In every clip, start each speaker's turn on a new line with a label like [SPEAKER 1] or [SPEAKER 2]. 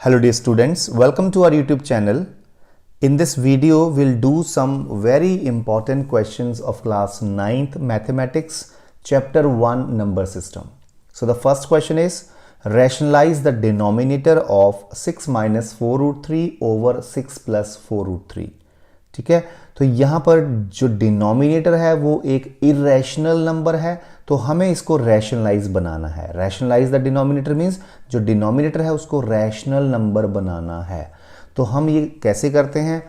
[SPEAKER 1] Hello dear students, welcome to our YouTube channel. In this video, we'll do some very important questions of class 9th mathematics, chapter 1 number system. So the first question is, rationalize the denominator of 6 minus 4 root 3 over 6 plus 4 root 3. ठीक है, तो यहां पर जो denominator है वो एक irrational number है, तो हमें इसको रैशनलाइज बनाना है. रैशनलाइज द डिनोमिनेटर मीन्स जो डिनोमिनेटर है उसको रैशनल नंबर बनाना है. तो हम ये कैसे करते हैं,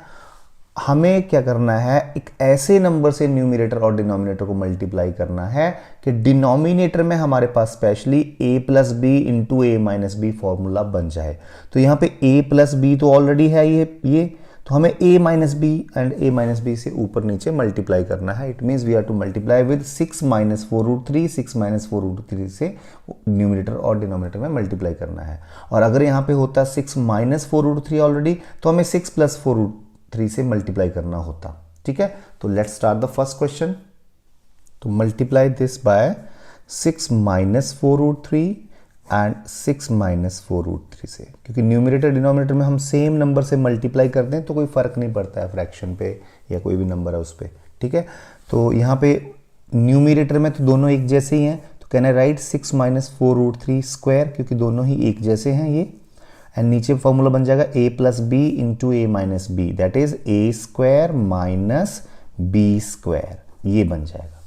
[SPEAKER 1] हमें क्या करना है, एक ऐसे नंबर से न्यूमरेटर और डिनोमिनेटर को मल्टीप्लाई करना है कि डिनोमिनेटर में हमारे पास specially a plus B into A minus B formula बन जाए. तो यहाँ पे a प्लस बी तो ऑलरेडी है ये तो हमें a minus B and a minus B से ऊपर नीचे मल्टीप्लाई करना है. It means we are to multiply with 6 minus 4 root 3. 6 minus 4 root 3 से न्यूमरेटर और डिनोमिनेटर में मल्टीप्लाई करना है. और अगर यहाँ पे होता 6 माइनस 4 रूट 3 ऑलरेडी, तो हमें 6 प्लस 4 रूट 3 से मल्टीप्लाई करना होता. ठीक है, तो let's start the first question. तो multiply this by 6 minus 4 root 3 and 6 minus 4 root 3 से, क्योंकि न्यूमरेटर डिनोमिनेटर में हम सेम नंबर से मल्टीप्लाई करते हैं तो कोई फर्क नहीं पड़ता है फ्रैक्शन पे या कोई भी नंबर है उस पर. ठीक है, तो यहाँ पे न्यूमरेटर में तो दोनों एक जैसे ही हैं, तो can I write 6 minus 4 root 3 square, क्योंकि दोनों ही एक जैसे हैं ये. एंड नीचे फॉर्मूला बन जाएगा a plus B into A minus b, that is a square minus B square, ये बन जाएगा.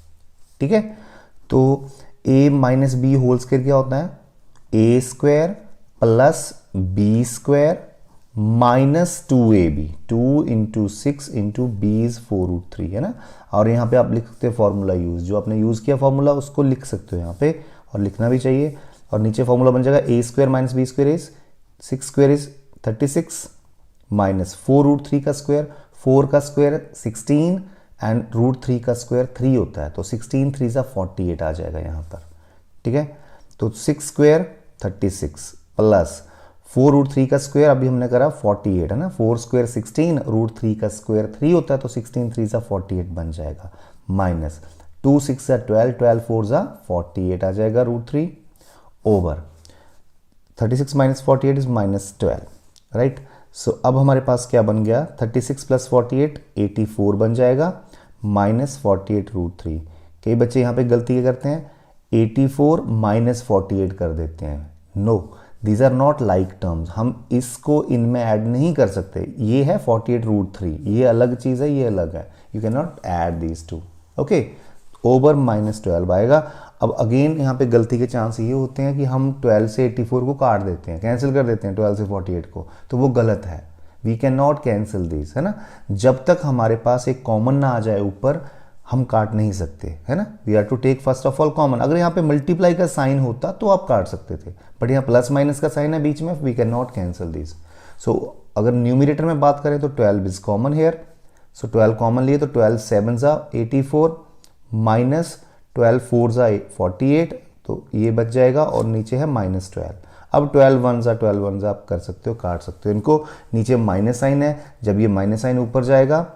[SPEAKER 1] ठीक है, तो a minus b whole square क्या होता है, a square plus B square minus 2ab, 2 into 6 into b is 4 root 3 है ना. और यहाँ पे आप लिख सकते हो फॉर्मूला यूज, जो आपने यूज किया फॉर्मूला उसको लिख सकते हो यहाँ पे, और लिखना भी चाहिए. और नीचे फॉर्मूला बन जाएगा a square minus B square is 6 square is 36 minus 4 root 3 का स्क्वायर, 4 का स्क्वायर 16 एंड रूट 3 का स्क्वायर 3 होता है, तो 16 3 सा 48 आ जाएगा यहाँ पर. ठीक है, तो 6 स्क्वायर 36 प्लस 4 रूट 3 का स्क्वायर अभी हमने करा 48 है ना, 4 स्क्वायर 16 रूट 3 का स्क्वायर 3 होता है, तो 16 3 सा 48 बन जाएगा, माइनस 2 6 सा 12, 12 4 सा 48 आ जाएगा root 3 over 36 minus 48 is minus 12. Right, so अब हमारे पास क्या बन गया, 36 प्लस 48 84 बन जाएगा, माइनस 48 रूट 3. कई बच्चे यहाँ पे गलती क्या करते हैं, 84 माइनस 48 कर देते हैं. No, these are not like terms, हम इसको इनमें ऐड नहीं कर सकते. ये है 48 रूट 3, ये अलग चीज़ है, ये अलग है, you can not add these two. Okay, over minus 12 आएगा. अब अगेन यहाँ पे गलती के चांस ये होते हैं कि हम 12 से 84 को काट देते हैं, कैंसिल कर देते हैं 12 से 48 को, तो वो गलत है. We can not cancel this, है ना. जब तक हमारे पास एक कॉमन ना आ जाए ऊपर, हम काट नहीं सकते, है ना. We are to take first of all common. अगर यहाँ पे मल्टीप्लाई का साइन होता तो आप काट सकते थे, बट यहाँ प्लस माइनस का साइन है बीच में, we can not cancel this. So अगर न्यूमरेटर में बात करें तो 12 is common here, so 12 common लिए तो 12 7 जा 84 माइनस 12 4 जा 48, तो ये बच जाएगा, और नीचे है माइनस 12. अब 12 1 जा 12 1 जा आप कर सकते हो, काट सकते हो इनको. नीचे माइनस साइन है, जब ये माइनस साइन ऊपर जाएगा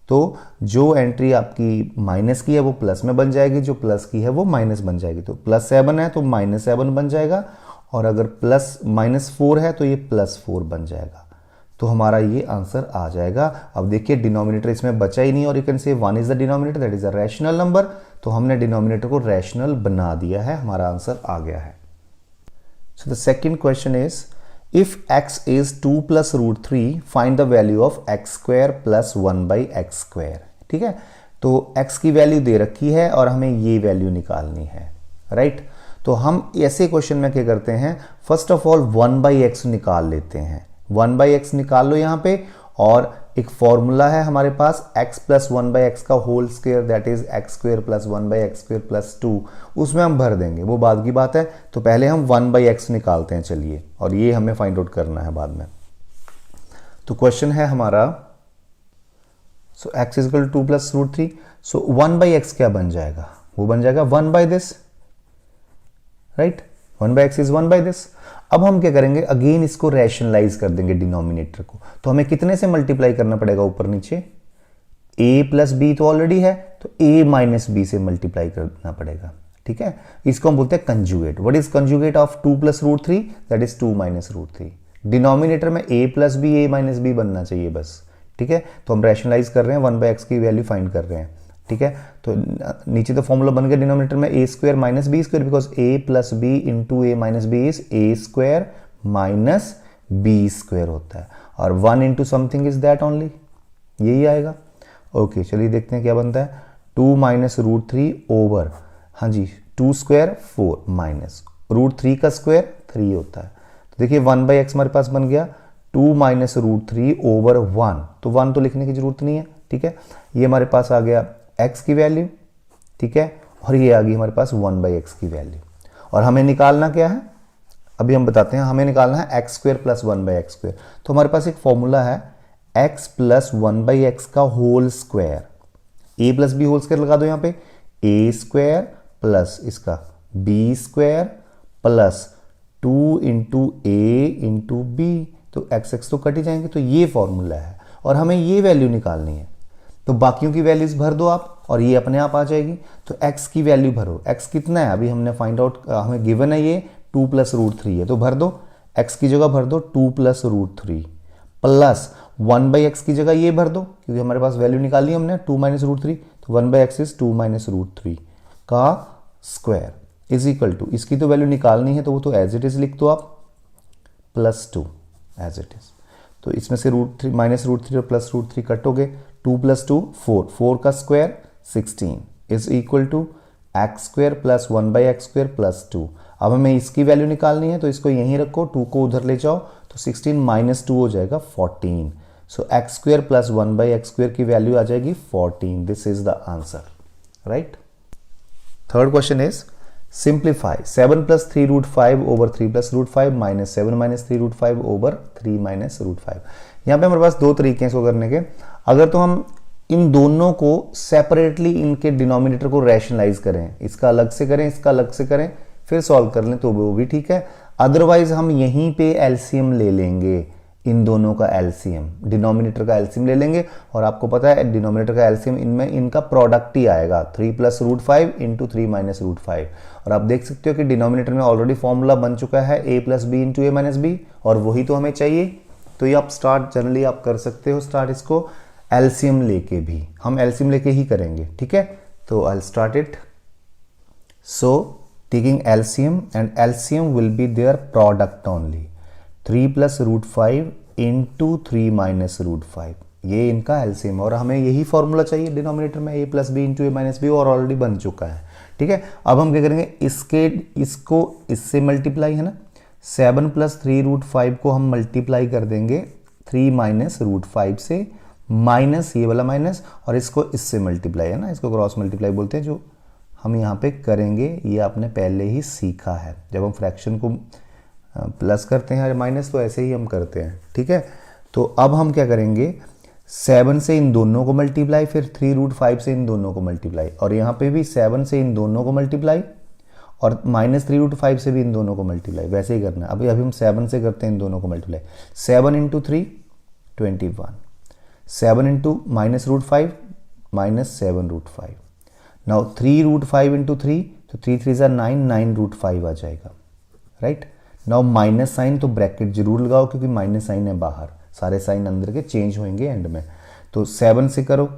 [SPEAKER 1] तो जो एंट्री आपकी माइनस की है वो प्लस में बन जाएगी, जो प्लस की है वो माइनस बन जाएगी. तो प्लस 7 है तो माइनस 7 बन जाएगा, और अगर प्लस माइनस 4 है तो ये प्लस 4 बन जाएगा. तो हमारा ये आंसर आ जाएगा. अब देखिए डिनोमिनेटर इसमें बचा ही नहीं, और you can say 1 is the denominator, that is a rational number. तो हमने डिनोमिनेटर को रैशनल बना दिया है, हमारा आंसर आ गया है. So the second question is, if x is 2 plus root 3, find the value of x square plus 1 by x square. ठीक है, तो x की वैल्यू दे रखी है और हमें ये वैल्यू निकालनी है. राइट, तो हम ऐसे क्वेश्चन में क्या करते हैं, first of all 1 by x निकाल लेते हैं. 1 by x निकाल लो यहाँ पे, और एक फॉर्मूला है हमारे पास x प्लस 1 बाई एक्स का whole square, that is x square plus 1 by x square plus 2, उसमें हम भर देंगे, वो बाद की बात है. तो पहले हम 1 बाई एक्स निकालते हैं, चलिए, और ये हमें फाइंड आउट करना है बाद में. तो क्वेश्चन है हमारा, so x equal to 2 plus root 3, so 1 by x क्या बन जाएगा, वो बन जाएगा 1 by this. Right, 1 by x is 1 by this. अब हम क्या करेंगे, अगेन इसको रैशनलाइज कर देंगे डिनोमिनेटर को. तो हमें कितने से मल्टीप्लाई करना पड़ेगा ऊपर नीचे, a प्लस बी तो ऑलरेडी है, तो a माइनस बी से मल्टीप्लाई करना पड़ेगा. ठीक है, इसको हम बोलते हैं conjugate. What is conjugate of 2 plus root 3, that is 2 minus root 3. Denominator में a plus b a minus b बनना चाहिए बस, ठीक है। तो हम रैशनलाइज कर रहे हैं, 1/x की वैल्यू फाइंड कर रहे हैं, ठीक है। तो नीचे तो फॉर्मूला बन गया डिनोमिनेटर में a square minus B square, because a plus B into A minus b is a square minus B square होता है, और 1 into something is that only, यही आएगा। ओके चलिए देखते हैं क्या बनता है। 2 माइनस रूट 3 ओवर, हाँ जी 2 स्क्वायर 4 माइनस रूट 3 का स्क्वायर 3 होता है। तो देखिए 1/x हमारे पास बन गया 2 माइनस रूट 3 ओवर 1, तो 1 तो लिखने की जरूरत नहीं है, ठीक है। ये हमारे पास आ गया x की वैल्यू, ठीक है, और ये आ गई हमारे पास 1/x की वैल्यू। और हमें निकालना क्या है, अभी हम बताते हैं, हमें निकालना है x square plus 1/x square. तो हमारे पास एक फॉर्मूला है x प्लस 1/x का whole square, a plus B whole square लगा दो यहाँ पे, a स्क्वायर प्लस इसका b square plus 2 into A into B, तो x तो कट ही जाएंगे, तो ये फॉर्मूला है और हमें ये वैल्यू निकालनी है। तो बाकियों की वैल्यूज भर दो आप और ये अपने आप आ जाएगी। तो x की वैल्यू भरो, x कितना है अभी हमने फाइंड आउट, हमें गिवन है ये 2 प्लस रूट 3 है, तो भर दो, x की जगह भर दो 2 प्लस रूट 3 प्लस 1/x की जगह ये भर दो, क्योंकि हमारे पास वैल्यू निकाली हमने 2 माइनस रूट 3, तो 1/x इज 2 माइनस रूट 3 का स्क्वायर इज इक्वल टू, इसकी तो वैल्यू निकालनी है तो वो तो एज इट इज लिख दो आप, +2 एज इट इज। तो इसमें से रूट 3 माइनस रूट 3 और प्लस रूट 3 कट हो गए, 2 प्लस 2 4, 4 का square 16 is equal to x square plus 1/x square plus 2। अब हमें इसकी वैल्यू निकालनी है तो इसको यहीं रखो, 2 को उधर ले जाओ, तो 16 माइनस 2 हो जाएगा 14। So x square plus 1/x square की वैल्यू आ जाएगी 14। This is the answer, right. Third question is simplify 7 plus 3 root 5 over 3 plus root 5 minus 7 minus 3 root 5 over 3 minus root 5। यहाँ पे हमारे पास दो तरीके हैं इसको करने के। अगर तो हम इन दोनों को सेपरेटली इनके डिनोमिनेटर को रैशनलाइज करें, इसका अलग से करें, इसका अलग से करें, फिर सॉल्व कर लें तो वो भी ठीक है। अदरवाइज हम यहीं पे एलसीएम ले लेंगे, इन दोनों का एलसीएम, डिनोमिनेटर का एलसीएम ले लेंगे। और आपको पता है डिनोमिनेटर का एलसीएम इनमें इनका प्रोडक्ट ही आएगा, 3 plus root 5 into 3 minus root 5। और आप देख सकते हो कि डिनोमिनेटर में ऑलरेडी फॉर्मूला बन चुका है a plus B into A minus B, और वही तो हमें चाहिए। तो ये आप स्टार्ट जनरली आप कर सकते हो स्टार्ट इसको एलसीएम लेके भी, हम एलसीएम लेके ही करेंगे, ठीक है। तो I start it. So taking LCM and LCM will be their product only, 3 plus root 5 into 3 minus root 5, ये इनका एलसीएम। और हमें यही फॉर्मूला चाहिए डिनोमिनेटर में, a plus B into A minus B, और ऑलरेडी बन चुका है, ठीक है। अब हम क्या करेंगे, इसको इससे मल्टीप्लाई है ना, 7 प्लस 3 रूट 5 को हम मल्टीप्लाई कर देंगे 3 माइनस रूट 5 से, माइनस ये वाला माइनस, और इसको इससे मल्टीप्लाई है ना, इसको क्रॉस मल्टीप्लाई बोलते हैं, जो हम यहाँ पे करेंगे ये आपने पहले ही सीखा है। जब हम फ्रैक्शन को प्लस करते हैं माइनस तो ऐसे ही हम करते हैं, ठीक है। तो अब हम क्या करेंगे, 7 से इन दोनों को मल्टीप्लाई, फिर 3 रूट 5 से इन दोनों को मल्टीप्लाई, और यहाँ पे भी 7 से इन दोनों को मल्टीप्लाई, और माइनस 3 रूट 5 से भी इन दोनों को मल्टीप्लाई, वैसे ही करना है। अभी हम 7 से करते हैं इन दोनों को multiply, 7 into 3 21, 7 into minus root 5 minus 7 root 5। Now 3 root 5 into 3, तो 3 3 ज़ा 9, 9 रूट 5 आ जाएगा, राइट। नाउ माइनस साइन, तो ब्रैकेट जरूर लगाओ क्योंकि माइनस साइन है बाहर, सारे साइन अंदर के चेंज होंगे एंड में। तो 7 से करो।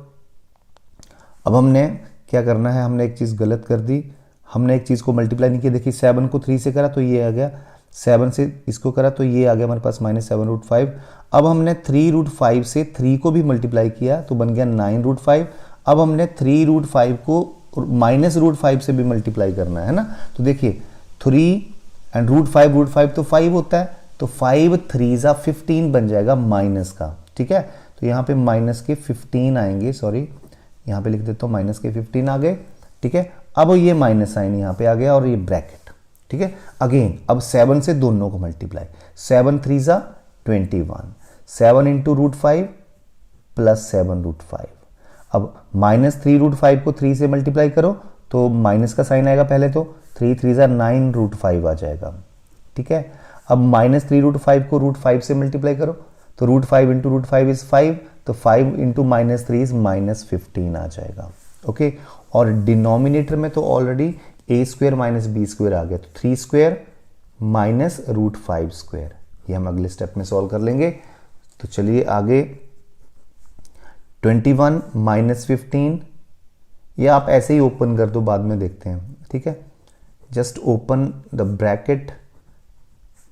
[SPEAKER 1] अब हमने क्या करना है, हमने एक चीज़ गलत कर दी, हमने एक चीज़ को मल्टीप्लाई नहीं किया। देखिए 7 को 3 से करा तो ये आ गया, 7 से इसको करा तो ये आ गया हमारे पास माइनस 7 रूट 5। अब हमने 3 रूट 5 से 3 को भी मल्टीप्लाई किया तो बन गया 9 रूट 5। अब हमने 3 रूट 5 को माइनस रूट 5 से भी मल्टीप्लाई करना है ना। तो देखिए 3 एंड रूट 5 तो 5 होता है, तो 5 3 ज़ा 15 बन जाएगा माइनस का, ठीक है। तो यहाँ पे माइनस के 15 आएंगे, सॉरी यहाँ पे लिख देता हूँ माइनस के 15 आ गए, ठीक है। अब ये माइनस साइन यहाँ पे आ गया और ये ब्रैकेट, ठीक है। अगेन अब 7 से दोनों को मल्टीप्लाई, 7 3 ज़ा 21, 7 इंटू रूट 5 प्लस 7 रूट 5। अब माइनस 3 रूट 5 को 3 से मल्टीप्लाई करो तो माइनस का साइन आएगा पहले, तो 3 3 ज़ा 9 रूट 5 आ जाएगा, ठीक है। अब माइनस 3 रूट 5 को रूट 5 से मल्टीप्लाई करो तो रूट 5 इंटू रूट 5 इज 5, तो 5 इंटू माइनस 3 इज माइनस 15 आ जाएगा, ओके। और डिनोमिनेटर में तो already a square minus B square आ गया, तो 3 स्क्वायर माइनस रूट 5 स्क्वायर, ये हम अगले स्टेप में सॉल्व कर लेंगे। तो चलिए आगे, 21 माइनस 15, ये आप ऐसे ही ओपन कर दो, बाद में देखते हैं, ठीक है। Just open the bracket,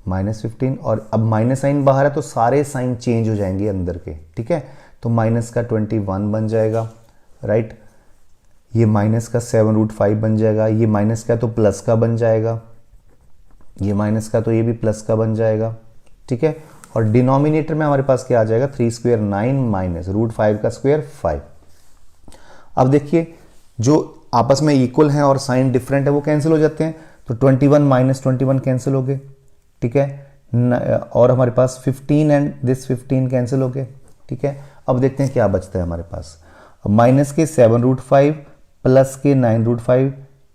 [SPEAKER 1] minus 15, और अब माइनस साइन बाहर है तो सारे साइन चेंज हो जाएंगे अंदर के, ठीक है। तो माइनस का 21 बन जाएगा, राइट। ये माइनस का 7√5 बन जाएगा, ये माइनस का तो प्लस का बन जाएगा, ये माइनस का तो ये भी प्लस का बन जाएगा, ठीक है। और डिनोमिनेटर में हमारे पास क्या आ जाएगा, 3 स्क्वायर 9 माइनस √5 का स्क्वायर 5। अब देखिए जो आपस में इक्वल हैं और साइन डिफरेंट है वो कैंसिल हो जाते हैं, तो 21 माइनस 21 कैंसिल हो गए, ठीक है। और हमारे पास 15 एंड दिस 15 कैंसिल हो गए, ठीक है। अब देखते हैं क्या बचता है हमारे पास, माइनस के 7√5 प्लस के 9√5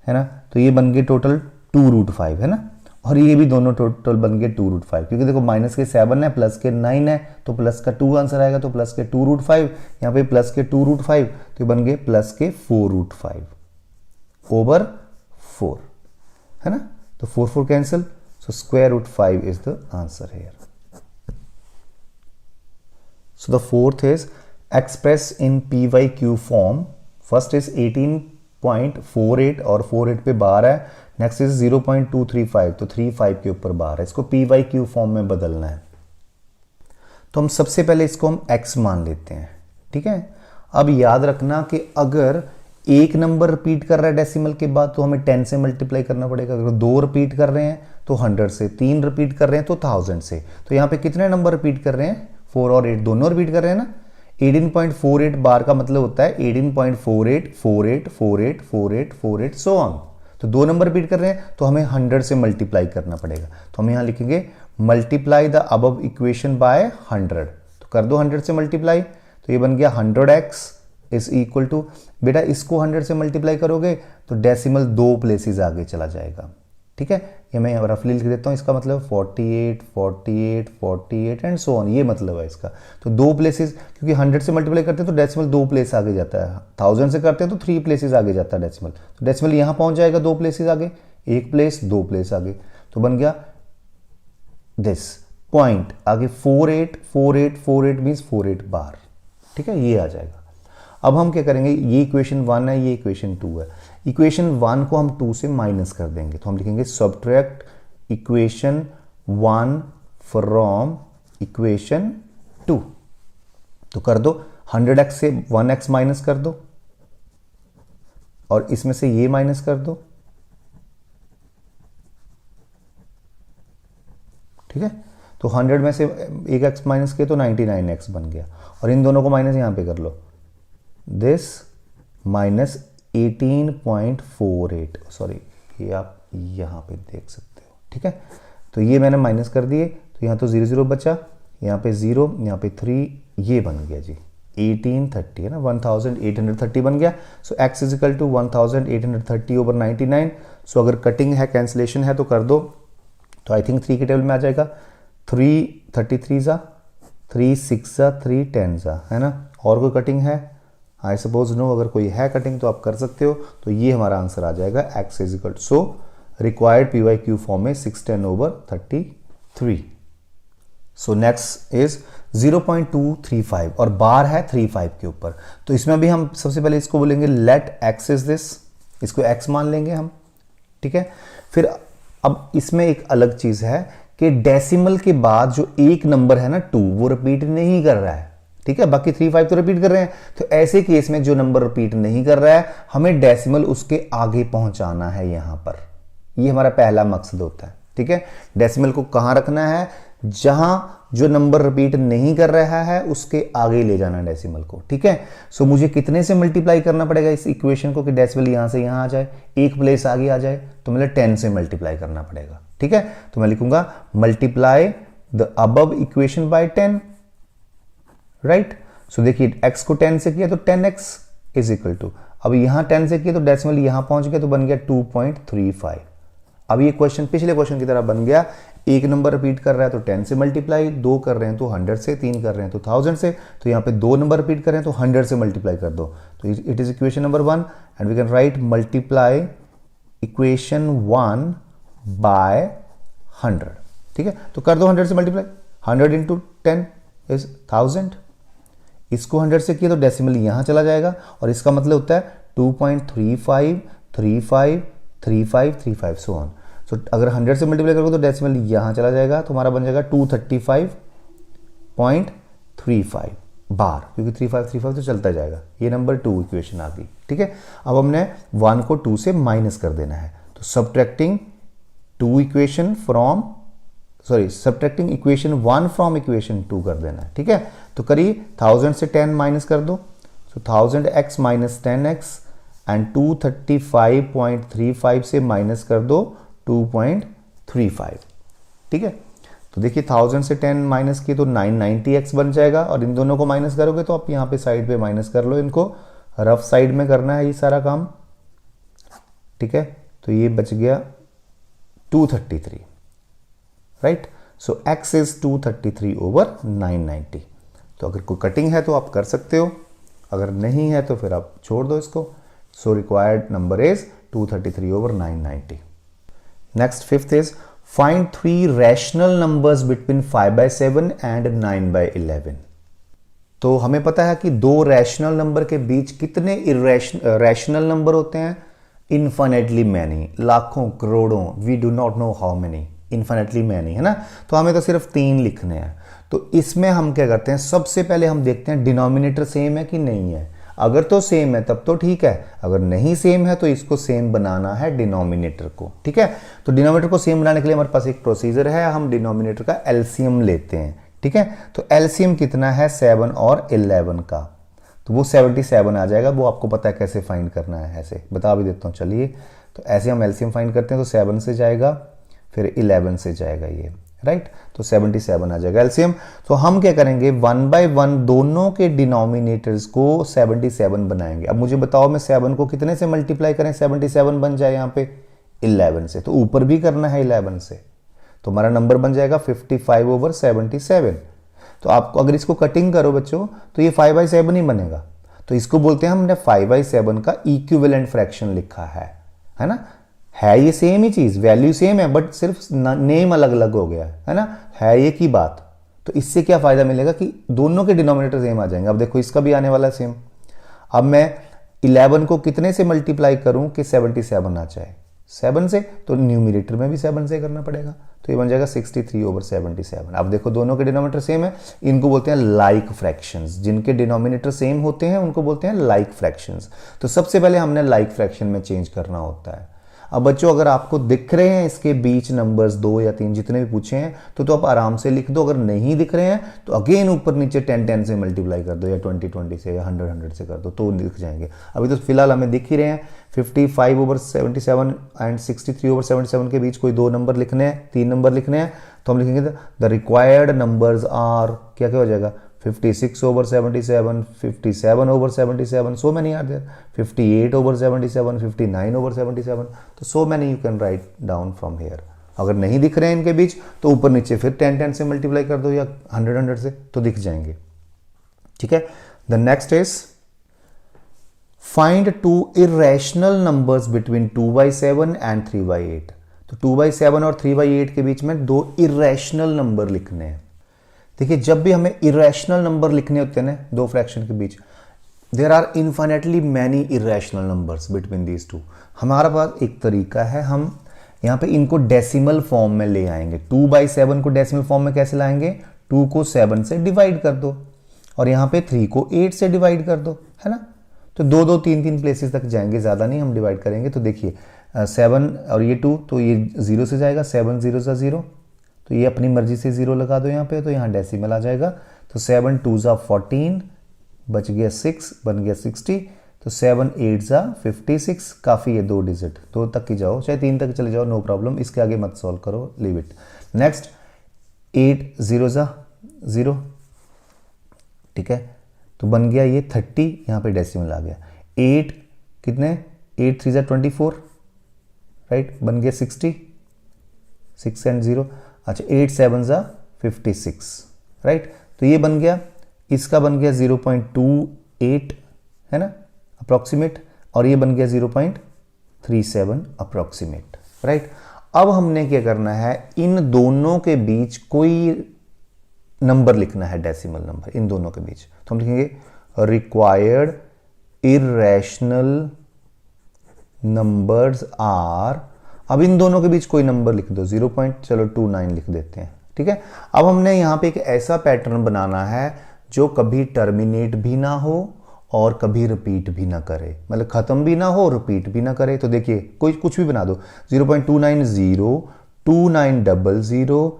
[SPEAKER 1] है ना, तो ये बन गए टोटल 2√5 है ना, और ये भी दोनों टोटल बन गए 2√5, क्योंकि देखो माइनस के 7 है प्लस के 9 है तो प्लस का 2 आंसर आएगा, तो प्लस के 2√5, यहाँ पे प्लस के 2√5 तो बन गए प्लस के 4√5 ओवर 4 है ना, तो 4 cancel, so square root 5 is the answer here. So the fourth is express in PYQ form. First is 18.48 और 48 पे बार है, नेक्स्ट इज 0.235, तो 35 के ऊपर बार है, इसको PYQ फॉर्म में बदलना है। तो हम सबसे पहले इसको हम x मान लेते हैं, ठीक है। अब याद रखना कि अगर एक नंबर रिपीट कर रहा है डेसिमल के बाद तो हमें 10 से मल्टीप्लाई करना पड़ेगा, अगर 2 रिपीट कर रहे हैं तो 100 से, 3 रिपीट कर रहे हैं तो 1000 से। तो यहाँ पे कितने नंबर रिपीट कर रहे हैं, 4 और 8 दोनों रिपीट कर रहे हैं ना। 18.48 बार का मतलब होता है 18.48 48 48 48 48 सो ऑन। तो 2 नंबर रिपीट कर रहे हैं तो हमें 100 से मल्टीप्लाई करना पड़ेगा, तो हम यहाँ लिखेंगे multiply the above equation bye 100। तो कर दो 100 से मल्टीप्लाई, तो ये बन गया 100x इज इक्वल टू, बेटा इसको 100 से मल्टीप्लाई करोगे तो डेसिमल 2 प्लेसेस आगे चला जाएगा, ठीक है। ये मैं रफली लिख देता हूँ, इसका मतलब 48 48 48 एंड सो ऑन, ये मतलब है इसका। तो 2 प्लेसेस, क्योंकि 100 से मल्टीप्लाई करते हैं तो डेसिमल 2 प्लेस आगे जाता है, 1000 से करते हैं तो 3 प्लेसेस आगे जाता है डेसिमल, तो डेसिमल यहाँ पहुँच जाएगा 2 प्लेसेस आगे, 1 प्लेस 2 प्लेस आगे, तो बन गया दिस पॉइंट आगे 48 48 48 मीन्स 48 बार, ठीक है, ये आ जाएगा। अब हम क्या करेंगे, ये इक्वेशन 1 है, ये इक्वेशन 2 है, इक्वेशन 1 को हम 2 से माइनस कर देंगे, तो हम लिखेंगे सब्ट्रैक्ट इक्वेशन 1 फ्रॉम इक्वेशन 2। तो कर दो 100x से 1x माइनस कर दो और इसमें से ये माइनस कर दो, ठीक है। तो 100 में से 1x माइनस किया तो 99x बन गया, और इन दोनों को माइनस यहां पे कर लो, दिस माइनस 18.48, सॉरी ये आप यहाँ पे देख सकते हो, ठीक है। तो ये मैंने माइनस कर दिए, तो यहाँ तो 0 0 बचा, यहाँ पे 0, यहाँ पे 3, ये बन गया जी 1830 है ना, 1830 बन गया। So x is equal to 1830 over 99। So अगर कटिंग है, कैंसिलेशन है तो कर दो, तो आई थिंक 3 के टेबल में आ जाएगा, 3 33 जा, 3 6 जा, 3 10 जा, है ना। और कोई कटिंग है, आई सपोज नो, अगर कोई है कटिंग तो आप कर सकते हो। तो ये हमारा आंसर आ जाएगा x is equal to, so required PYQ form में 610 ओवर 33। सो नेक्स्ट इज 0.235 और बार है 35 के ऊपर, तो इसमें भी हम सबसे पहले इसको बोलेंगे लेट x इज दिस, इसको x मान लेंगे हम, ठीक है। फिर अब इसमें एक अलग चीज है कि डेसिमल के बाद जो एक नंबर है ना 2, वो रिपीट नहीं कर रहा है, ठीक है, बाकी 35 तो रिपीट कर रहे हैं। तो ऐसे केस में जो नंबर रिपीट नहीं कर रहा है, हमें डेसिमल उसके आगे पहुंचाना है यहां पर, ये हमारा पहला मकसद होता है, ठीक है। डेसिमल को कहां रखना है, जहां जो नंबर रिपीट नहीं कर रहा है उसके आगे ले जाना डेसिमल को, ठीक है। सो मुझे कितने से मल्टीप्लाई करना पड़ेगा इस इक्वेशन को कि डेसिमल यहां से यहां आ जाए, एक प्लेस आगे आ जाए, तो मतलब 10 से मल्टीप्लाई करना पड़ेगा, ठीक है। तो मैं लिखूंगा multiply the above equation by 10, right. So देखिए x को 10 से किया तो 10x इज इक्वल टू, अब यहां 10 से किया तो डेसिमल यहां पहुंच गया तो बन गया 2.35। अब ये क्वेश्चन पिछले क्वेश्चन की तरह बन गया, एक नंबर रिपीट कर रहा है तो 10 से मल्टीप्लाई, 2 कर रहे हैं तो 100 से, 3 कर रहे हैं तो 1000 से, तो यहाँ पे 2 नंबर रिपीट कर रहे हैं तो 100 से मल्टीप्लाई कर दो, तो it is equation number 1 and we can write multiply equation 1 by 100, ठीक है, तो कर दो 100 से मल्टीप्लाई, 100 इंटू 10 इज 1000। इसको 100 से किया तो डेसिमल यहाँ चला जाएगा और इसका मतलब होता है 2.35353535 सो ऑन। सो अगर 100 से मल्टीप्लाई करोगे तो डेसिमल यहाँ चला जाएगा, तो हमारा बन जाएगा 235.35 बार, क्योंकि 3535 तो चलता जाएगा। ये नंबर 2 इक्वेशन आ गई। ठीक है, अब हमने 1 को 2 से माइनस कर देना है, तो सब्ट्रैक्टिंग इक्वेशन 1 फ्रॉम इक्वेशन 2 कर देना है। ठीक है, तो करिए 1000 से 10 माइनस कर दो, सो 1000x माइनस 10x एंड 235.35 से माइनस कर दो 2.35। ठीक है, तो देखिए 1000 से 10 माइनस किए तो 990x बन जाएगा, और इन दोनों को माइनस करोगे तो आप यहाँ पे साइड पे माइनस कर लो, इनको रफ साइड में करना है ये सारा काम। ठीक है, तो ये बच गया 233, right. So x is 233 over 990। तो अगर कोई कटिंग है तो आप कर सकते हो, अगर नहीं है तो फिर आप छोड़ दो इसको। So required number is 233 over 990। Next fifth is find 3 rational numbers between 5/7 and 9/11। तो हमें पता है कि 2 रैशनल नंबर के बीच कितने रैशनल नंबर होते हैं? इन्फिनिटली मैनी, लाखों करोड़ों, we do not know how many, infinitely many, है ना। तो हमें तो सिर्फ 3 लिखने हैं। तो इसमें हम क्या करते हैं, सबसे पहले हम देखते हैं डिनोमिनेटर सेम है कि नहीं है। अगर तो सेम है तब तो ठीक है, अगर नहीं सेम है तो इसको सेम बनाना है डिनोमिनेटर को। ठीक है, तो डिनोमिनेटर को सेम बनाने के लिए हमारे पास एक प्रोसीजर है, हम डिनोमिनेटर का एलसीएम लेते हैं। ठीक है, तो एलसीएम कितना है 7 और 11 का, तो वो 77 आ जाएगा। वो आपको पता है कैसे फाइंड करना है, ऐसे बता भी देता हूँ। चलिए, तो ऐसे हम एलसीएम फाइंड करते हैं, तो 7 से जाएगा, फिर 11 से जाएगा ये, राइट। तो 77 आ जाएगा एलसीएम। तो हम क्या करेंगे, 1 बाय 1 दोनों के डिनोमिनेटर्स को 77 बनाएंगे। अब मुझे बताओ, मैं 7 को कितने से मल्टीप्लाई करें 77 बन जाए? यहाँ पे 11 से, तो ऊपर भी करना है 11 से, तो हमारा नंबर बन जाएगा 55 ओवर 77। तो आपको अगर इसको कटिंग करो बच्चों तो ये 5/7 ही बनेगा। तो इसको बोलते हैं हमने 5/7 का इक्विवेलेंट फ्रैक्शन लिखा है ना। है ये सेम ही चीज, वैल्यू सेम है, बट सिर्फ नेम अलग अलग हो गया है ना, है ये की बात। तो इससे क्या फायदा मिलेगा कि दोनों के डिनोमिनेटर सेम आ जाएंगे। अब देखो इसका भी आने वाला है सेम। अब मैं 11 को कितने से मल्टीप्लाई करूं कि 77 आ जाए? 7 से, तो न्यूमरेटर में भी 7 से करना पड़ेगा, तो ये बन जाएगा 63 ओवर 77। अब देखो दोनों के डिनोमिनेटर सेम है, इनको बोलते हैं लाइक फ्रैक्शंस। जिनके डिनोमिनेटर सेम होते हैं उनको बोलते हैं लाइक फ्रैक्शंस। तो सबसे पहले हमने लाइक फ्रैक्शन में चेंज करना होता है। अब बच्चों अगर आपको दिख रहे हैं इसके बीच नंबर्स 2 या 3 जितने भी पूछे हैं तो आप आराम से लिख दो। अगर नहीं दिख रहे हैं तो अगेन ऊपर नीचे 10 से मल्टीप्लाई कर दो, या 20 से, या 100 से कर दो, तो दिख जाएंगे। अभी तो फिलहाल हमें दिख ही रहे हैं 55 ओवर 77 एंड 63 ओवर 77 के बीच कोई 2 नंबर लिखने हैं, 3 नंबर लिखने हैं, तो हम लिखेंगे द रिक्वायर्ड नंबर्स आर, क्या क्या हो जाएगा, 56 over 77, 57 over 77, so many are there, 58 over 77, 59 over 77, तो so many you can write down from here। अगर नहीं दिख रहे हैं इनके बीच तो ऊपर नीचे फिर 10 से मल्टीप्लाई कर दो, या 100 से, तो दिख जाएंगे। ठीक है, the next is find 2 irrational numbers between 2/7 and 3/8। तो 2/7 और 3/8 के बीच में 2 irrational नंबर लिखने हैं। देखिए, जब भी हमें इरेशनल नंबर लिखने होते हैं ना 2 फ्रैक्शन के बीच, there are infinitely many irrational numbers between these 2। हमारा पास एक तरीका है, हम यहाँ पे इनको डेसिमल फॉर्म में ले आएंगे। 2/7 को डेसिमल फॉर्म में कैसे लाएंगे, 2 को 7 से डिवाइड कर दो, और यहाँ पे 3 को 8 से डिवाइड कर दो, है ना। तो 2 3 प्लेसेस तक जाएंगे, ज़्यादा नहीं हम डिवाइड करेंगे। तो देखिए 7 और ये 2, तो ये 0 से जाएगा, 7 0 सा 0, तो ये अपनी मर्जी से 0 लगा दो यहाँ पे, तो यहाँ डेसिमल आ जाएगा। तो 7 2 ज़ा 14, बच गया 6, बन गया 60। तो 7 8 ज़ा 56, काफ़ी है 2 डिजिट, 2 तक ही जाओ, चाहे 3 तक चले जाओ, नो प्रॉब्लम, इसके आगे मत सॉल्व करो, लीव इट। नेक्स्ट 8 0 ज़ा 0, ठीक है, तो बन गया ये 30, यहाँ पे डेसिमल आ गया। 8 कितने, 8 3 ज़ा 24, राइट, बन गया 60, 6 एंड 0, अच्छा 8 7 ज़ा 56, राइट, तो ये बन गया, इसका बन गया 0.28, है ना, अप्रॉक्सीमेट, और ये बन गया 0.37 अप्रॉक्सीमेट, राइट। अब हमने क्या करना है, इन दोनों के बीच कोई नंबर लिखना है, डेसिमल नंबर इन दोनों के बीच। तो हम लिखेंगे रिक्वायर्ड इरेशनल नंबर्स आर, अब इन दोनों के बीच कोई नंबर लिख दो, 0.29 लिख देते हैं, ठीक है। अब हमने यहाँ पे एक ऐसा पैटर्न बनाना है जो कभी टर्मिनेट भी ना हो और कभी रिपीट भी ना करे, मतलब खत्म भी ना हो रिपीट भी ना करे। तो देखिए कोई कुछ भी बना दो, 0.290, 2900,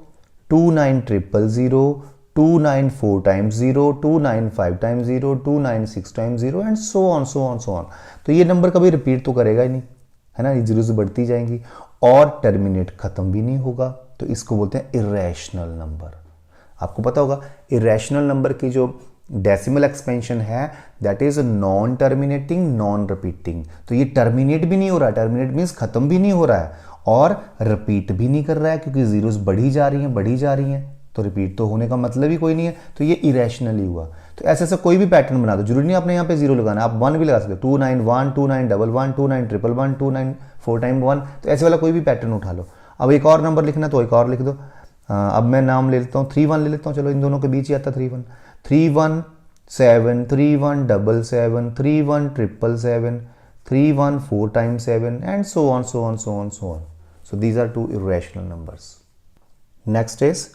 [SPEAKER 1] 29000, 294 times 0, 295 times 0, 296 times 0 and so on so on so on. तो ये नंबर कभी रिपीट तो करेगा ही नहीं, है ना, ये जीरो से बढ़ती जाएंगी और टर्मिनेट खत्म भी नहीं होगा। तो इसको बोलते हैं इरेशनल नंबर। आपको पता होगा इरेशनल नंबर की जो डेसिमल एक्सपेंशन है that is non terminating non repeating. तो ये टर्मिनेट भी नहीं हो रहा है, टर्मिनेट मीन्स खत्म भी नहीं हो रहा है और रिपीट भी नहीं कर रहा है, क्योंकि जीरोस बढ़ी जा रही हैं, तो रिपीट तो होने का मतलब ही कोई नहीं है। तो ये इरेशनल ही हुआ। तो ऐसे ऐसे कोई भी पैटर्न बना दो, जरूरी नहीं आपने यहाँ पे जीरो लगाना, आप 1 भी लगा सकते हो, 291, 2911, 29111, 294 टाइम 1, तो ऐसे वाला कोई भी पैटर्न उठा लो। अब एक और नंबर लिखना तो एक और लिख दो। अब मैं नाम ले लेता हूँ 31 ले लेता हूँ, चलो इन दोनों के बीच ही आता 31, 317, 3177, 31777, 314 times 7 and so on so on so on so on. So these are two irrational numbers. Next is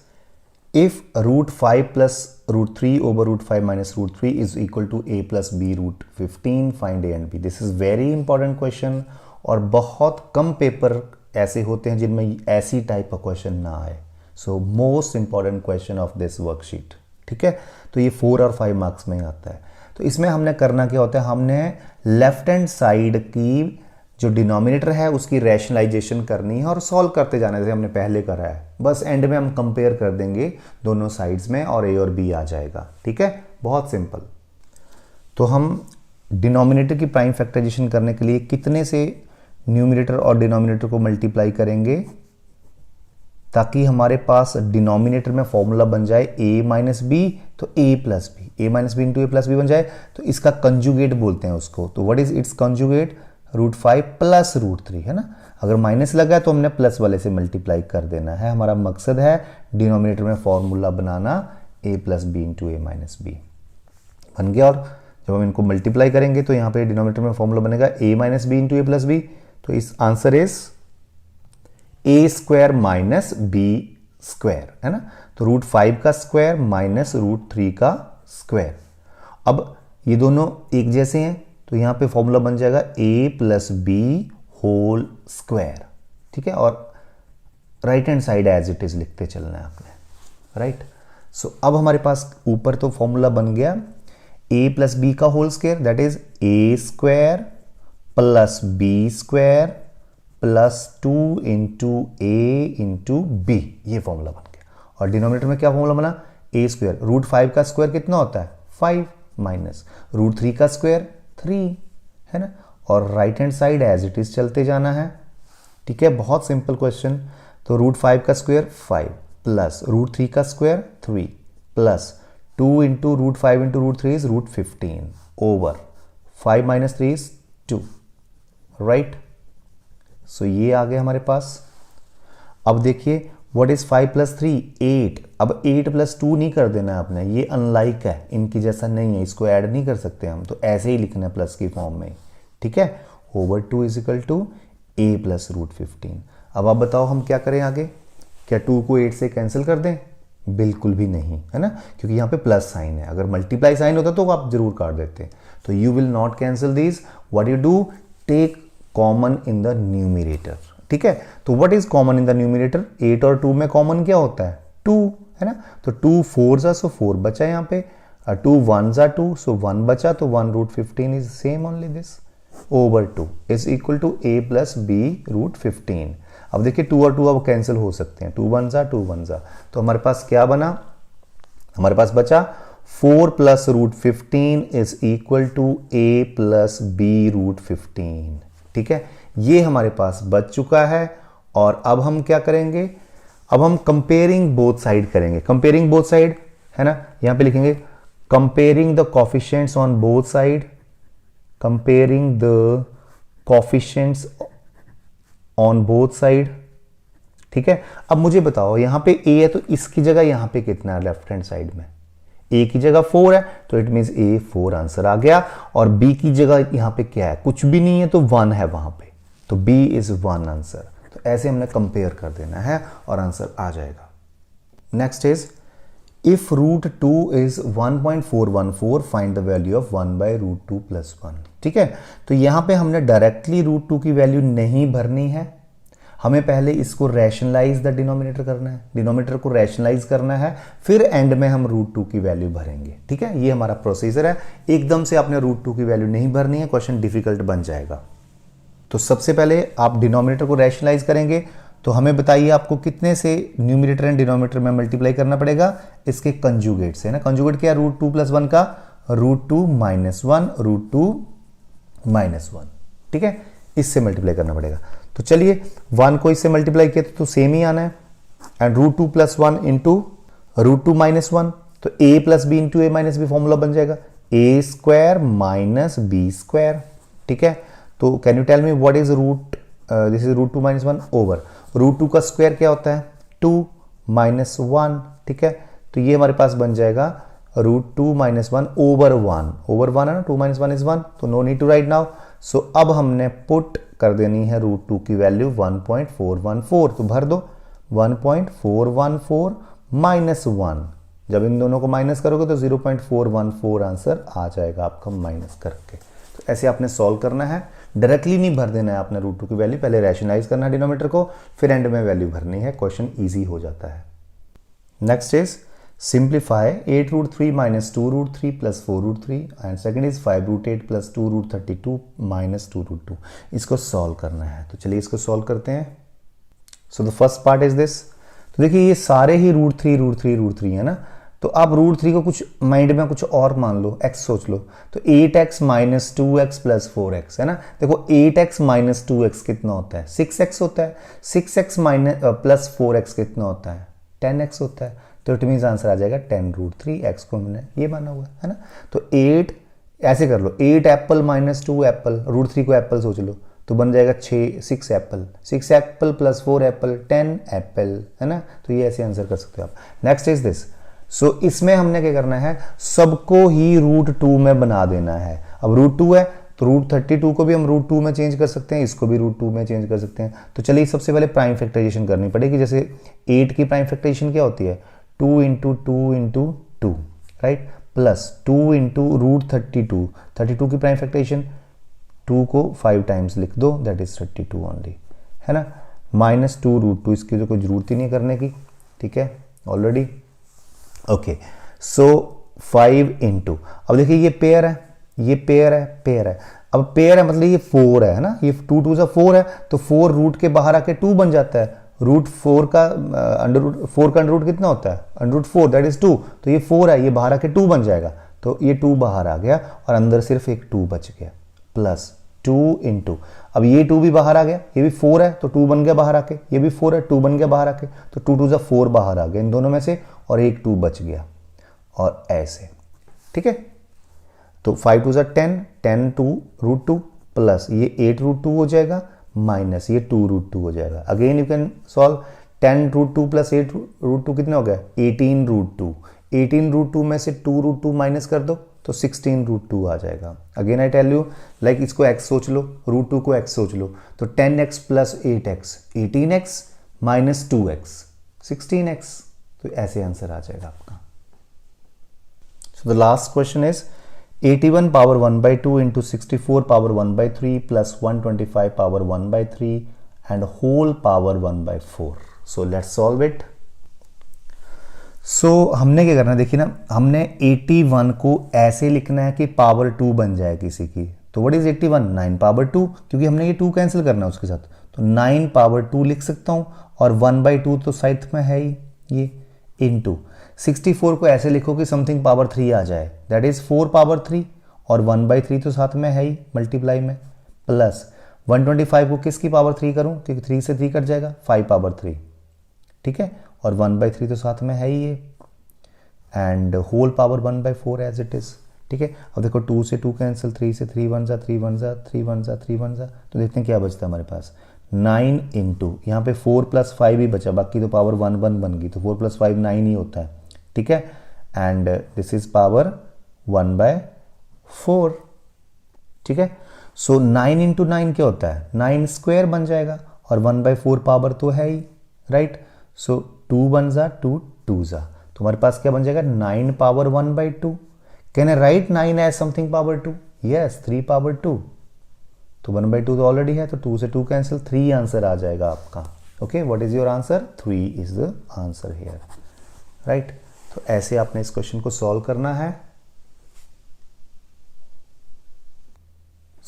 [SPEAKER 1] if root 5 plus root 3 over root 5 minus root 3 is equal to a plus b root 15, find a and b. This is very important question और बहुत कम paper ऐसे होते हैं जिनमें ऐसी type का question ना आए। So most important question of this worksheet, ठीक है। तो ये 4 और 5 मार्क्स में आता है। तो इसमें हमने करना क्या होता है, हमने लेफ्ट हैंड साइड की जो डिनोमिनेटर है उसकी रैशनलाइजेशन करनी है और सॉल्व करते जाना है, जैसे हमने पहले करा है। बस एंड में हम कंपेयर कर देंगे दोनों साइड्स में और ए और बी आ जाएगा, ठीक है, बहुत सिंपल। तो हम डिनोमिनेटर की प्राइम फैक्टराइजेशन करने के लिए कितने से न्यूमिनेटर और डिनोमिनेटर को मल्टीप्लाई करेंगे ताकि हमारे पास डिनोमिनेटर में फॉर्मूला बन जाए a माइनस बी, तो a plus B, a minus B into A plus B बन जाए। तो इसका कंजुगेट बोलते हैं उसको। तो what is its conjugate, root 5 plus root 3, है ना। अगर माइनस लगा है तो हमने प्लस वाले से मल्टीप्लाई कर देना है। हमारा मकसद है डिनोमिनेटर में फॉर्मूला बनाना a plus B into A minus B बन गया। और जब हम इनको मल्टीप्लाई करेंगे तो यहाँ पे डिनोमिनेटर में फॉर्मूला बनेगा a minus B into A plus B. तो इस answer is a square minus B square, है ना। तो रूट 5 का स्क्वायर माइनस रूट 3 का स्क्वायर। अब ये दोनों एक जैसे हैं तो यहां पे फॉर्मूला बन जाएगा a plus B whole square, ठीक है। और right hand side as it is लिखते चलना है आपने, राइट। सो अब हमारे पास ऊपर तो फॉर्मूला बन गया a प्लस बी का whole square, that is a square plus B square plus 2 into A into B, ये फॉर्मूला बन गया। और डिनोमिनेटर में क्या फॉर्मूला बना, a स्क्वायर, रूट 5 का स्क्वायर कितना होता है 5 माइनस रूट 3 का स्क्वायर 3, है ना। और right hand side as it is चलते जाना है, ठीक है, बहुत सिंपल क्वेश्चन। तो रूट 5 का स्क्वायर 5 प्लस रूट 3 का square 3 plus 2 into root 5 into root 3 is root 15 over 5 minus 3 is 2, right. So ये आ गया हमारे पास। अब देखिए व्हाट इज 5 प्लस 3 8। अब 8 प्लस 2 नहीं कर देना है आपने, ये अनलाइक है, इनकी जैसा नहीं है, इसको ऐड नहीं कर सकते हम, तो ऐसे ही लिखना है प्लस की फॉर्म में, ठीक है। Over 2 is equal to a plus root 15। अब आप बताओ हम क्या करें आगे, क्या 2 को 8 से कैंसिल कर दें, बिल्कुल भी नहीं, है ना, क्योंकि यहाँ पे प्लस साइन है। अगर मल्टीप्लाई साइन होता तो आप जरूर काट देते। तो you will not cancel this, what you do, take common in the numerator, ठीक है। तो what is common in the numerator, 8 और 2 में कॉमन क्या होता है 2, है ना। तो 2 4 जा, सो 4 बचा यहाँ पे, 2 1 जा 2, सो 1 बचा, तो 1 root 15 is same only this over 2 is equal to a plus B root 15। अब देखिए 2 और 2 अब कैंसिल हो सकते हैं, 2 1 जा 2 1 जा, तो हमारे पास क्या बना, हमारे पास बचा 4 प्लस root 15 is equal to a plus B root 15, ठीक है। ये हमारे पास बच चुका है। और अब हम क्या करेंगे, अब हम कंपेयरिंग बोथ साइड करेंगे। कंपेयरिंग बोथ साइड, है ना, यहां पे लिखेंगे comparing the coefficients on both side, comparing the coefficients on both side, ठीक है। अब मुझे बताओ यहाँ पे a है तो इसकी जगह यहाँ पे कितना है लेफ्ट हैंड साइड में, a की जगह 4 है तो इट मीन्स a 4 आंसर आ गया। और b की जगह यहाँ पे क्या है, कुछ भी नहीं है तो 1 है वहां पे, तो b इज 1 आंसर। तो ऐसे हमने कंपेयर कर देना है और आंसर आ जाएगा। Next is if root 2 is 1.414 find the value of 1 by root 2 plus 1। ठीक है, तो यहां पे हमने डायरेक्टली रूट 2 की वैल्यू नहीं भरनी है, हमें पहले इसको रैशनलाइज द डिनोमिनेटर करना है, डिनोमिनेटर को रैशनलाइज करना है, फिर एंड में हम रूट 2 की वैल्यू भरेंगे। ठीक है, ये हमारा प्रोसीजर है। एकदम से आपने रूट 2 की वैल्यू नहीं भरनी है, क्वेश्चन डिफिकल्ट बन जाएगा। तो सबसे पहले आप डिनोमिनेटर को रैशनलाइज करेंगे, तो हमें बताइए आपको कितने से न्यूमरेटर एंड डिनोमिनेटर में मल्टीप्लाई करना पड़ेगा, इसके कंजुगेट से ना। कंजुगेट क्या है, रूट 2 प्लस 1 का रूट 2 माइनस 1, रूट 2 माइनस 1। ठीक है, इससे मल्टीप्लाई करना पड़ेगा। तो चलिए 1 को इससे मल्टीप्लाई किया तो सेम ही आना है, and root 2 plus 1 into root 2 minus 1, तो a plus B into A minus B formula बन जाएगा, a square minus B square. ठीक है, तो can you tell me what is root, this is root 2 minus 1 over root 2 का square क्या होता है 2 माइनस 1। ठीक है, तो ये हमारे पास बन जाएगा रूट 2 माइनस 1 ओवर 1, ओवर 1 है ना, 2 माइनस 1 इज 1, तो no need to write now. So अब हमने पुट कर देनी है रूट 2 की वैल्यू 1.414, तो भर दो 1.414 माइनस 1, जब इन दोनों को माइनस करोगे तो 0.414 आंसर आ जाएगा आपका माइनस करके। तो ऐसे आपने सॉल्व करना है, डायरेक्टली नहीं भर देना है आपने रूट 2 की वैल्यू, पहले रैशनलाइज करना है डिनोमिनेटर को, फिर एंड में वैल्यू भरनी है, क्वेश्चन ईजी हो जाता है। Next is simplify 8 root 3 minus 2 root 3 plus 4 root 3, and second is 5 root 8 plus 2 root 32 minus 2 root 2। इसको सॉल्व करना है, तो चलिए इसको सॉल्व करते हैं। So the first part is this, तो देखिए ये सारे ही रूट 3 रूट 3 रूट 3 है ना, तो आप रूट 3 को कुछ माइंड में कुछ और मान लो, x सोच लो, तो 8x minus 2x plus 4x है ना। देखो 8x माइनस 2x कितना होता है 6x होता है, 6x माइनस प्लस 4x कितना होता है 10x होता है, तो इट मीन्स आंसर आ जाएगा 10 रूट 3, x को हमने ये माना हुआ है ना। तो 8 ऐसे कर लो, 8 एप्पल माइनस 2 एप्पल, रूट 3 को एप्पल सोच लो, तो बन जाएगा 6 Apple, 6 Apple plus 4 Apple 10 Apple है ना। तो ये ऐसे आंसर कर सकते हो आप। नेक्स्ट इज दिस, सो इसमें हमने क्या करना है, सबको ही रूट 2 में बना देना है। अब रूट 2 है तो रूट 32 को भी हम रूट 2 में चेंज कर सकते हैं, इसको भी रूट 2 में चेंज कर सकते हैं। तो चलिए सबसे पहले प्राइम फैक्टराइजेशन करनी पड़ेगी। जैसे 8 की प्राइम फैक्टराइजेशन क्या होती है 2 into 2 into 2 right, plus 2 into root 32 की प्राइम फैक्टराइजेशन 2 को 5 टाइम्स लिख दो, दैट इज 32 ओनली है ना, माइनस 2 रूट 2, इसकी तो कोई जरूरत ही नहीं करने की। ठीक है ऑलरेडी, ओके। सो 5 इंटू, अब देखिए ये पेयर है, ये पेयर है, पेयर है, अब पेयर है मतलब ये 4 है ना, ये 2 2 4 है, तो 4 रूट के बाहर आके 2 बन जाता है। रूट 4 का अंडर रूट 4 का अंडर रूट कितना होता है अंडर रूट 4 दैट इज 2, तो ये 4 है, ये बाहर आके 2 बन जाएगा, तो ये 2 बाहर आ गया और अंदर सिर्फ एक 2 बच गया, प्लस 2 इंटू, अब ये 2 भी बाहर आ गया, ये भी 4 है तो 2 बन गया बाहर आके, ये भी 4 है 2 बन गया बाहर आके, तो 2 2 4 बाहर आ गया इन दोनों में से, और एक 2 बच गया, और ऐसे। ठीक है, तो 5 2 10, 10 2 रूट 2 प्लस ये 8 रूट 2 हो जाएगा, माइनस ये 2 रूट 2 हो जाएगा। Again you can solve, 10 root 2 plus 8 root 2 कितना हो गया 18 रूट 2, 18 रूट 2 में से 2 रूट 2 माइनस कर दो तो 16 रूट 2 आ जाएगा। Again I tell you, like इसको x सोच लो, रूट 2 को x सोच लो, तो 10x plus 8x 18x minus 2x 16x, तो ऐसे आंसर आ जाएगा आपका। So the last question is 81 power 1 by 2 into 64 power 1 by 3 plus 125 power 1 by 3 and whole power 1 by 4. So let's solve it. So हमने क्या करना है, देखिए ना, हमने 81 को ऐसे लिखना है कि पावर 2 बन जाए किसी की। तो व्हाट इज 81, 9 पावर 2, क्योंकि हमने ये 2 कैंसिल करना है उसके साथ, तो 9 पावर 2 लिख सकता हूं, और 1 by 2 तो साइड में है ही ये, इनटू 64 को ऐसे लिखो कि समथिंग पावर 3 आ जाए, दैट इज 4 पावर 3, और 1 by 3 तो साथ में है ही मल्टीप्लाई में, प्लस 125 को किसकी पावर 3 करूं, क्योंकि 3 से 3 कट जाएगा, 5 पावर 3। ठीक है, और 1 by 3 तो साथ में है ही ये, and whole power 1 by 4 as it is. ठीक है, अब देखो 2 से 2 कैंसिल, 3 से 3 1 जा, 3 1 जा, 3 1 जा, 3 1 जा, तो देखते हैं क्या बचता है हमारे पास, 9 इंटू यहाँ पे 4 + 5 ही बचा, बाकी तो पावर 1 1 बन गई, तो 4 + 5 9 ही होता है, ठीक है। एंड दिस इज पावर 1/4, ठीक है। सो 9 इंटू 9 क्या होता है, 9 स्क्वायर बन जाएगा, और 1/4 पावर तो है ही, राइट। सो 2 1 जा 2 2 जा, तुम्हारे पास क्या बन जाएगा, 9 power 1/2। Can I write 9 as something power 2? Yes, 3 power 2। तो 1/2 तो ऑलरेडी है, तो 2 से 2 कैंसिल, 3 आंसर आ जाएगा आपका। Okay, what is your answer? 3 is the answer here, right. तो ऐसे आपने इस क्वेश्चन को सॉल्व करना है।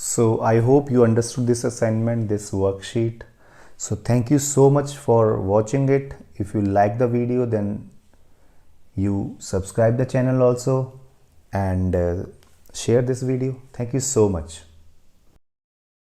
[SPEAKER 1] So I hope you understood this assignment, this worksheet. So thank you so much for watching it. If you like the video, then you subscribe the channel also, and share this video. Thank you so much.